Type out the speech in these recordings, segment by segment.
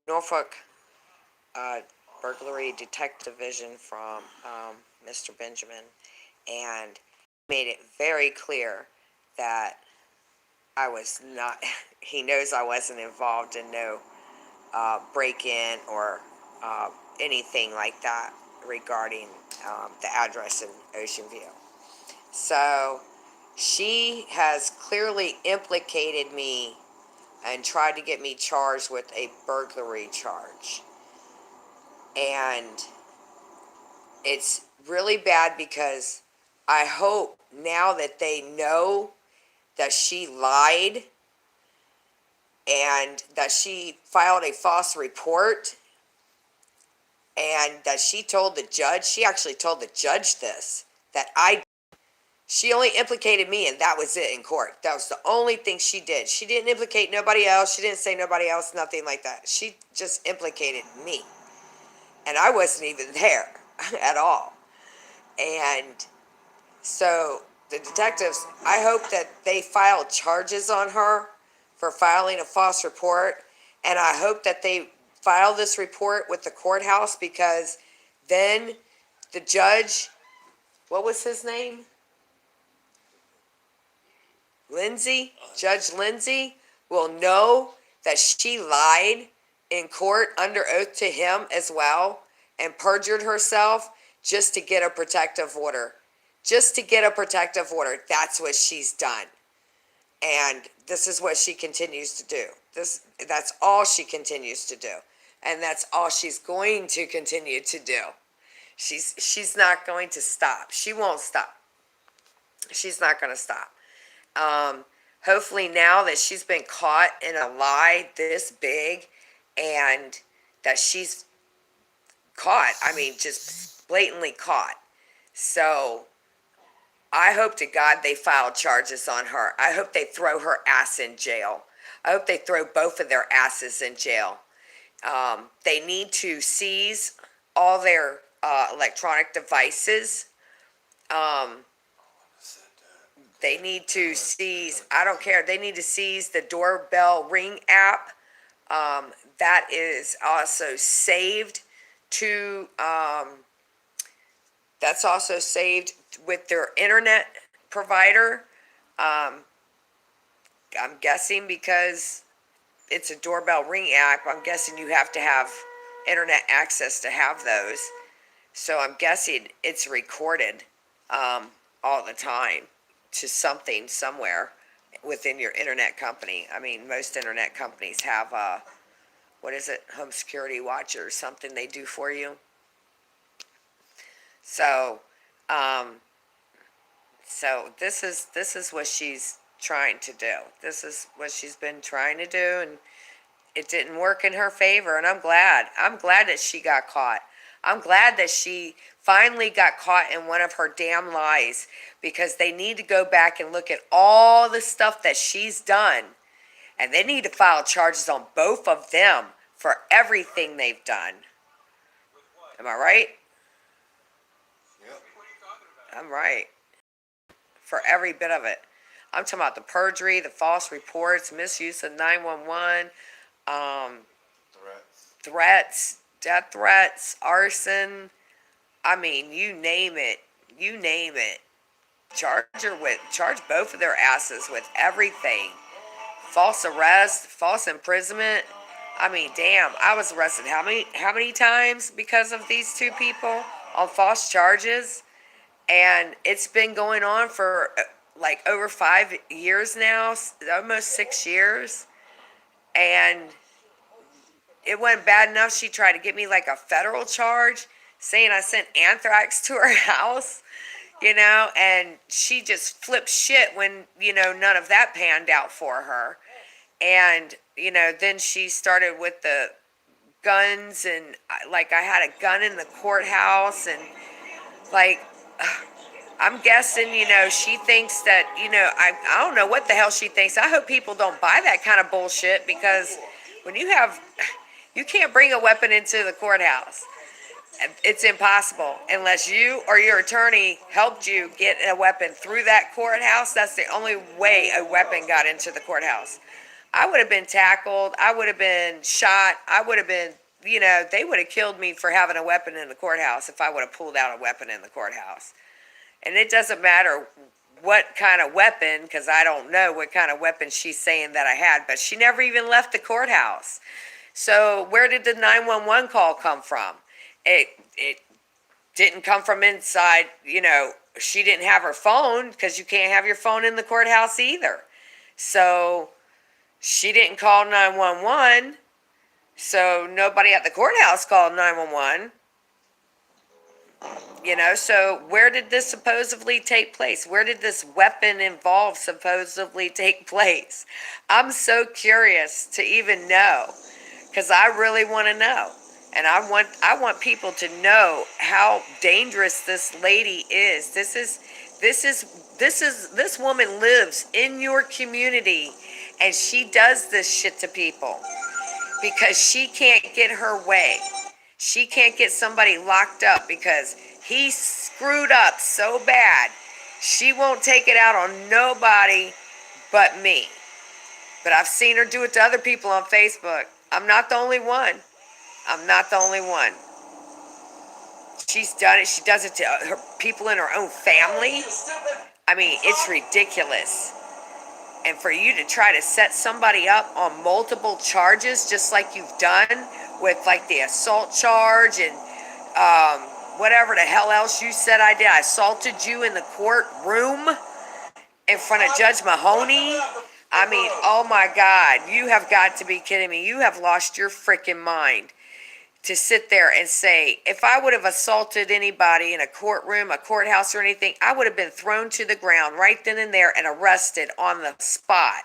Norfolk Burglary Detective Division from Mr. Benjamin, and made it very clear that I was not, he knows I wasn't involved in no break-in or anything like that regarding the address in Ocean View. So she has clearly implicated me and tried to get me charged with a burglary charge. And it's really bad because I hope now that they know that she lied and that she filed a false report and that she told the judge, she actually told the judge this, that she only implicated me and that was it in court. That was the only thing she did. She didn't implicate nobody else. She didn't say nobody else, nothing like that. She just implicated me. And I wasn't even there at all. And so the detectives, I hope that they file charges on her for filing a false report. And I hope that they file this report with the courthouse, because then the judge, what was his name? Lindsay, Judge Lindsay, will know that she lied in court under oath to him as well and perjured herself just to get a protective order. Just to get a protective order. That's what she's done. And this is what she continues to do. That's all she continues to do. And that's all she's going to continue to do. She's not going to stop. She won't stop. She's not going to stop. Hopefully now that she's been caught in a lie this big and that she's caught, I mean, just blatantly caught. So I hope to God they file charges on her. I hope they throw her ass in jail. I hope they throw both of their asses in jail. They need to seize all their electronic devices. They need to seize, I don't care, they need to seize the doorbell ring app. That is also saved to, that's also saved with their internet provider. I'm guessing because it's a doorbell ring app, I'm guessing you have to have internet access to have those. So I'm guessing it's recorded all the time to something somewhere within your internet company. I mean, most internet companies have what is it, home security watch or something they do for you. So so this is what she's trying to do. This is what she's been trying to do, and it didn't work in her favor, and I'm glad that she got caught. I'm glad that she finally got caught in one of her damn lies, because they need to go back and look at all the stuff that she's done, and they need to file charges on both of them for everything they've done. Am I right? Yep. I'm right. For every bit of it. I'm talking about the perjury, the false reports, misuse of 911, threats, death threats, arson. I mean, you name it. You name it. Charge both of their asses with everything. False arrest, false imprisonment. I mean, damn, I was arrested how many times because of these two people on false charges? And it's been going on for like over 5 years now, almost 6 years. And it wasn't bad enough. She tried to get me like a federal charge, saying I sent anthrax to her house, and she just flipped shit when, none of that panned out for her. And, then she started with the guns, and like I had a gun in the courthouse, and like, I'm guessing, she thinks that, I don't know what the hell she thinks. I hope people don't buy that kind of bullshit, because when you can't bring a weapon into the courthouse. It's impossible unless you or your attorney helped you get a weapon through that courthouse. That's the only way a weapon got into the courthouse. I would have been tackled. I would have been shot. I would have been, they would have killed me for having a weapon in the courthouse if I would have pulled out a weapon in the courthouse. And it doesn't matter what kind of weapon, because I don't know what kind of weapon she's saying that I had, but she never even left the courthouse. So where did the 911 call come from? It didn't come from inside, she didn't have her phone, because you can't have your phone in the courthouse either. So she didn't call 911, so nobody at the courthouse called 911. So where did this supposedly take place? Where did this weapon involved supposedly take place? I'm so curious to even know, because I really want to know. And I want people to know how dangerous this lady is. This woman lives in your community, and she does this shit to people because she can't get her way. She can't get somebody locked up because he screwed up so bad. She won't take it out on nobody but me. But I've seen her do it to other people on Facebook. I'm not the only one. I'm not the only one. She's done it. She does it to her people in her own family. I mean, it's ridiculous. And for you to try to set somebody up on multiple charges, just like you've done with like the assault charge and whatever the hell else you said I did. I assaulted you in the courtroom in front of Judge Mahoney. I mean, oh my God, you have got to be kidding me. You have lost your freaking mind to sit there and say, if I would have assaulted anybody in a courtroom, a courthouse or anything, I would have been thrown to the ground right then and there and arrested on the spot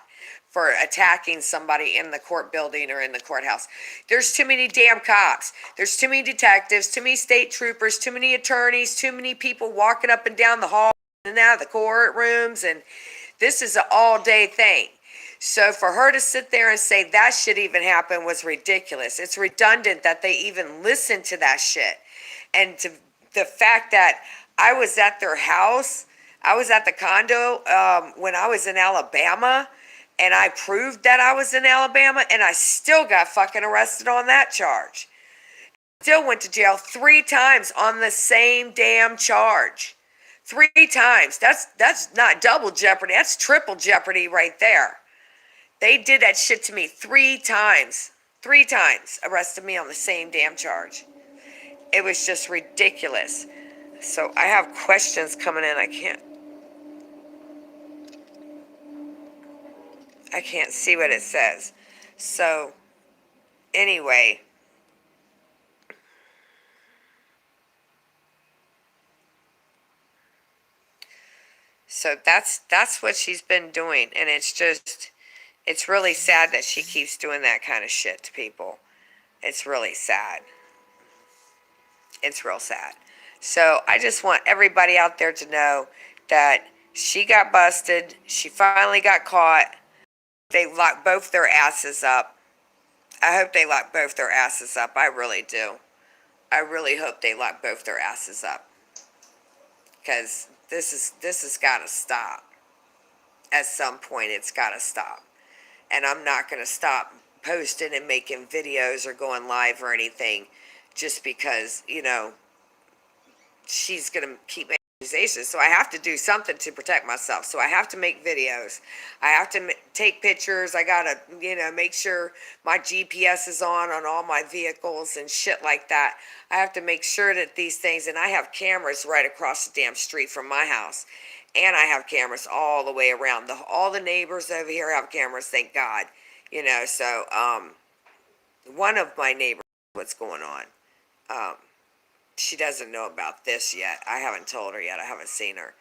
for attacking somebody in the court building or in the courthouse. There's too many damn cops. There's too many detectives, too many state troopers, too many attorneys, too many people walking up and down the hall and out of the courtrooms, and this is an all-day thing. So for her to sit there and say that shit even happened was ridiculous. It's redundant that they even listened to that shit. And to the fact that I was at their house, I was at the condo when I was in Alabama, and I proved that I was in Alabama, and I still got fucking arrested on that charge. Still went to jail 3 times on the same damn charge. 3 times. That's not double jeopardy. That's triple jeopardy right there. They did that shit to me 3 times. 3 times arrested me on the same damn charge. It was just ridiculous. So I have questions coming in. I can't see what it says. So anyway, so that's what she's been doing, and it's really sad that she keeps doing that kind of shit to people. It's really sad. It's real sad. So I just want everybody out there to know that she got busted. She finally got caught. They locked both their asses up. I hope they lock both their asses up. I really do. I really hope they lock both their asses up. Because this has got to stop. At some point, it's got to stop. And I'm not going to stop posting and making videos or going live or anything just because, she's going to keep making accusations. So I have to do something to protect myself. So I have to make videos. I have to take pictures. I got to, make sure my GPS is on all my vehicles and shit like that. I have to make sure that these things, and I have cameras right across the damn street from my house. And I have cameras all the way around. All the neighbors over here have cameras, thank God. So one of my neighbors, what's going on. She doesn't know about this yet. I haven't told her yet. I haven't seen her.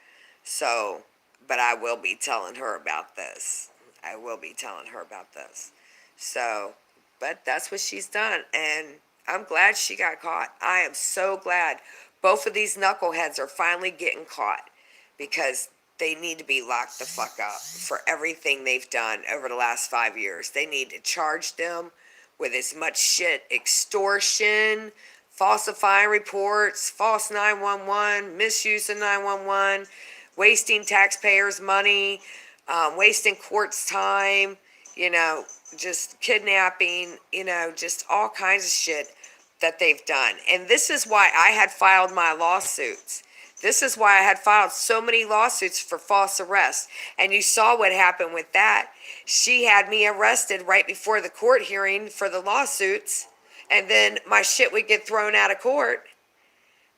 So, but I will be telling her about this. I will be telling her about this. So, but that's what she's done. And I'm glad she got caught. I am so glad both of these knuckleheads are finally getting caught. Because they need to be locked the fuck up for everything they've done over the last 5 years. They need to charge them with as much shit, extortion, falsifying reports, false 911, misuse of 911, wasting taxpayers' money, wasting court's time, you know, just kidnapping, you know, just all kinds of shit that they've done. And this is why I had filed my lawsuits. This is why I had filed so many lawsuits for false arrest. And you saw what happened with that. She had me arrested right before the court hearing for the lawsuits. And then my shit would get thrown out of court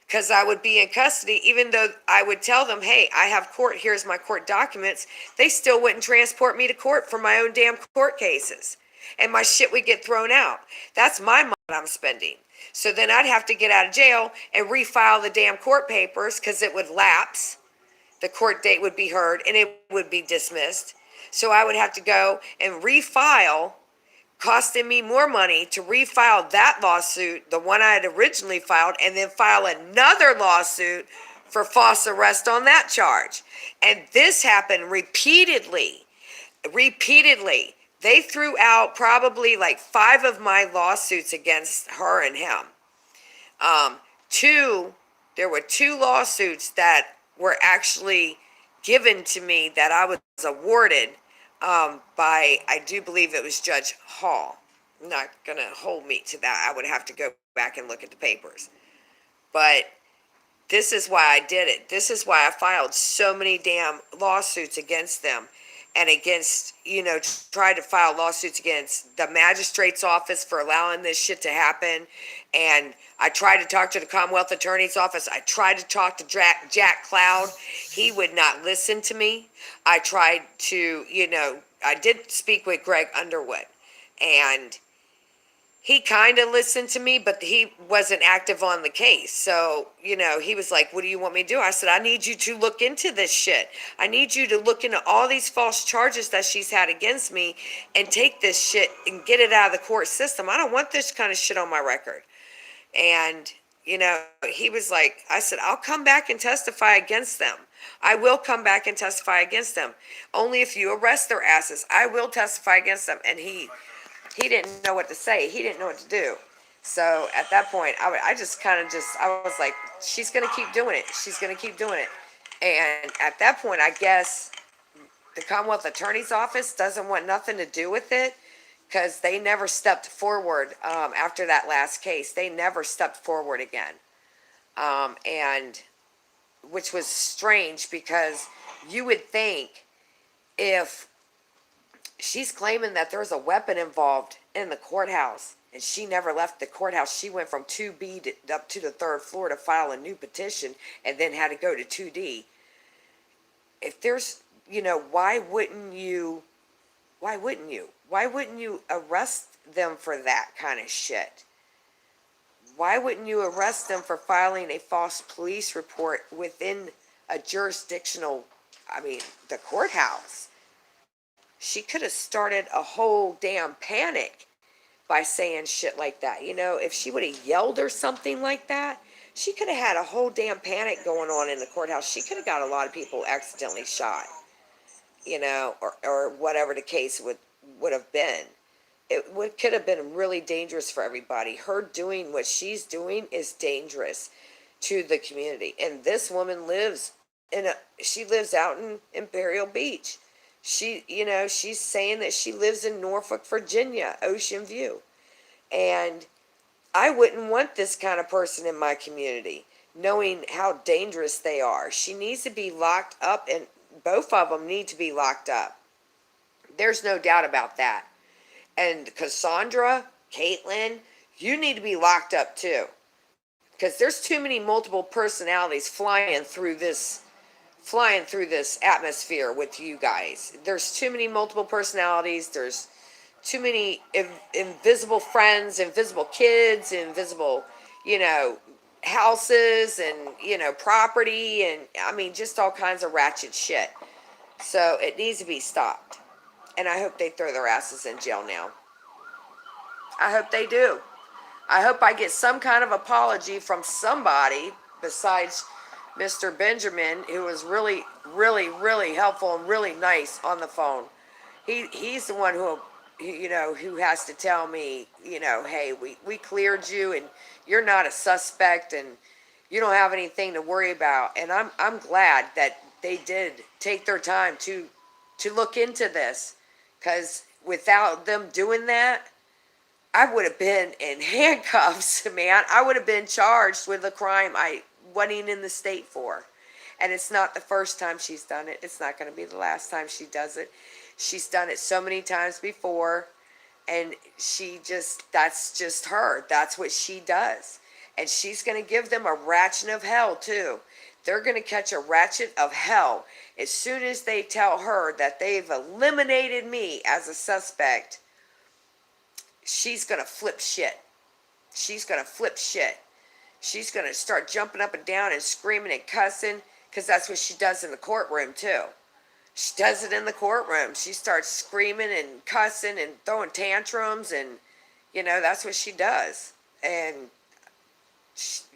because I would be in custody, even though I would tell them, hey, I have court, here's my court documents. They still wouldn't transport me to court for my own damn court cases. And my shit would get thrown out. That's my money I'm spending. So then I'd have to get out of jail and refile the damn court papers because it would lapse. The court date would be heard and it would be dismissed. So I would have to go and refile, costing me more money to refile that lawsuit, the one I had originally filed, and then file another lawsuit for false arrest on that charge. And this happened repeatedly. They threw out probably like 5 of my lawsuits against her and him. There were 2 lawsuits that were actually given to me that I was awarded by, I do believe it was Judge Hall. I'm not going to hold me to that. I would have to go back and look at the papers. But this is why I did it. This is why I filed so many damn lawsuits against them and against, you know, tried to file lawsuits against the magistrate's office for allowing this shit to happen. And I tried to talk to the Commonwealth Attorney's office. I tried to talk to Jack Cloud. He would not listen to me. I tried to, you know, I did speak with Greg Underwood. And he kind of listened to me, but he wasn't active on the case. So, you know, he was like, what do you want me to do? I said, I need you to look into this shit. I need you to look into all these false charges that she's had against me and take this shit and get it out of the court system. I don't want this kind of shit on my record. And, you know, he was like, I said, I'll come back and testify against them. I will come back and testify against them. Only if you arrest their asses, I will testify against them. And he didn't know what to say. He didn't know what to do. So at that point, I just kind of I was like, she's going to keep doing it. She's going to keep doing it. And at that point, I guess the Commonwealth Attorney's Office doesn't want nothing to do with it because they never stepped forward after that last case. They never stepped forward again. And which was strange because you would think if she's claiming that there's a weapon involved in the courthouse and she never left the courthouse. She went from 2B up to the 3rd floor to file a new petition and then had to go to 2D. If there's, you know, why wouldn't you arrest them for that kind of shit? Why wouldn't you arrest them for filing a false police report within a jurisdictional, the courthouse? She could have started a whole damn panic by saying shit like that. You know, if she would have yelled or something like that, she could have had a whole damn panic going on in the courthouse. She could have got a lot of people accidentally shot, you know, or whatever the case would have been. Could have been really dangerous for everybody. Her doing what she's doing is dangerous to the community. And this woman lives she lives out in Imperial Beach. She's saying that she lives in Norfolk, Virginia, Ocean View. And I wouldn't want this kind of person in my community, knowing how dangerous they are. She needs to be locked up, and both of them need to be locked up. There's no doubt about that. And Cassandra, Caitlin, you need to be locked up too. Because there's too many multiple personalities flying through this atmosphere with you guys. There's too many multiple personalities. There's too many invisible friends, invisible kids, invisible, houses and, property and, just all kinds of ratchet shit. So it needs to be stopped. And I hope they throw their asses in jail now. I hope they do. I hope I get some kind of apology from somebody besides Mr. Benjamin, who was really, really, really helpful and really nice on the phone. He's the one who has to tell me, hey, we cleared you and you're not a suspect and you don't have anything to worry about. And I'm glad that they did take their time to look into this, because without them doing that, I would have been in handcuffs, man. I would have been charged with a crime I wasn't in the state for. And it's not the first time she's done it. It's not going to be the last time she does it. She's done it so many times before. And that's just her. That's what she does. And she's going to give them a ratchet of hell, too. They're going to catch a ratchet of hell as soon as they tell her that they've eliminated me as a suspect. She's going to flip shit. She's going to flip shit. She's going to start jumping up and down and screaming and cussing, because that's what she does in the courtroom, too. She does it in the courtroom. She starts screaming and cussing and throwing tantrums, and, that's what she does. And,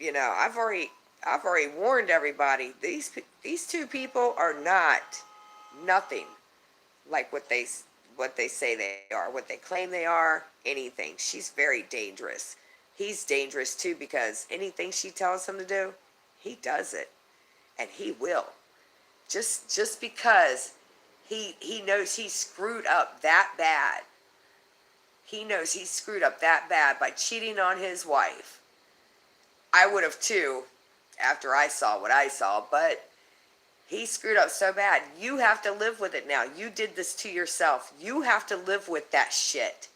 I've already warned everybody. These two people are nothing like what they say they are, what they claim they are, anything. She's very dangerous. He's dangerous too, because anything she tells him to do, he does it, and he will. Just because he knows he screwed up that bad. He knows he screwed up that bad by cheating on his wife. I would have too, after I saw what I saw, but he screwed up so bad. You have to live with it now. You did this to yourself. You have to live with that shit.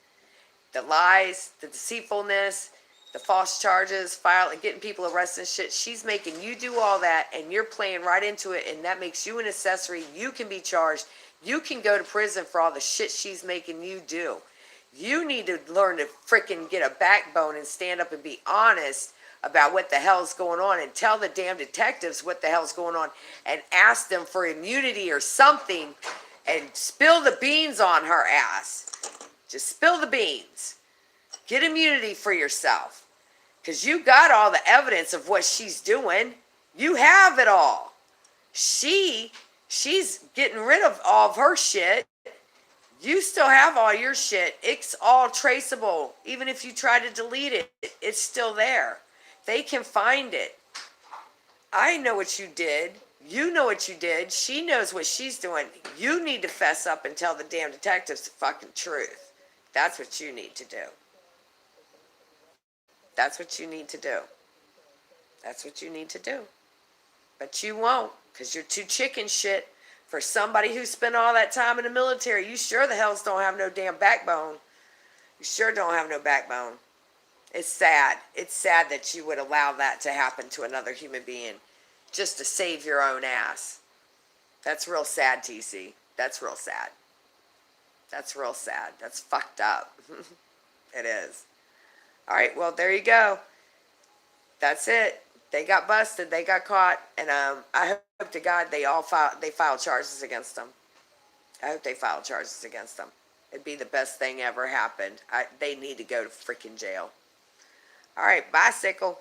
The lies, the deceitfulness, the false charges, getting people arrested and shit. She's making you do all that, and you're playing right into it, and that makes you an accessory. You can be charged. You can go to prison for all the shit she's making you do. You need to learn to freaking get a backbone and stand up and be honest about what the hell's going on, and tell the damn detectives what the hell's going on, and ask them for immunity or something, and spill the beans on her ass. Just spill the beans. Get immunity for yourself. Because you got all the evidence of what she's doing. You have it all. She's getting rid of all of her shit. You still have all your shit. It's all traceable. Even if you try to delete it, it's still there. They can find it. I know what you did. You know what you did. She knows what she's doing. You need to fess up and tell the damn detectives the fucking truth. That's what you need to do. That's what you need to do. That's what you need to do. But you won't, because you're too chicken shit for somebody who spent all that time in the military. You sure the hells don't have no damn backbone. You sure don't have no backbone. It's sad. It's sad that you would allow that to happen to another human being just to save your own ass. That's real sad, TC. That's real sad. That's real sad. That's fucked up. It is. All right, well, there you go. That's it. They got busted. They got caught. And I hope to God they filed charges against them. I hope they filed charges against them. It'd be the best thing ever happened. They need to go to freaking jail. All right, bye, Sickle.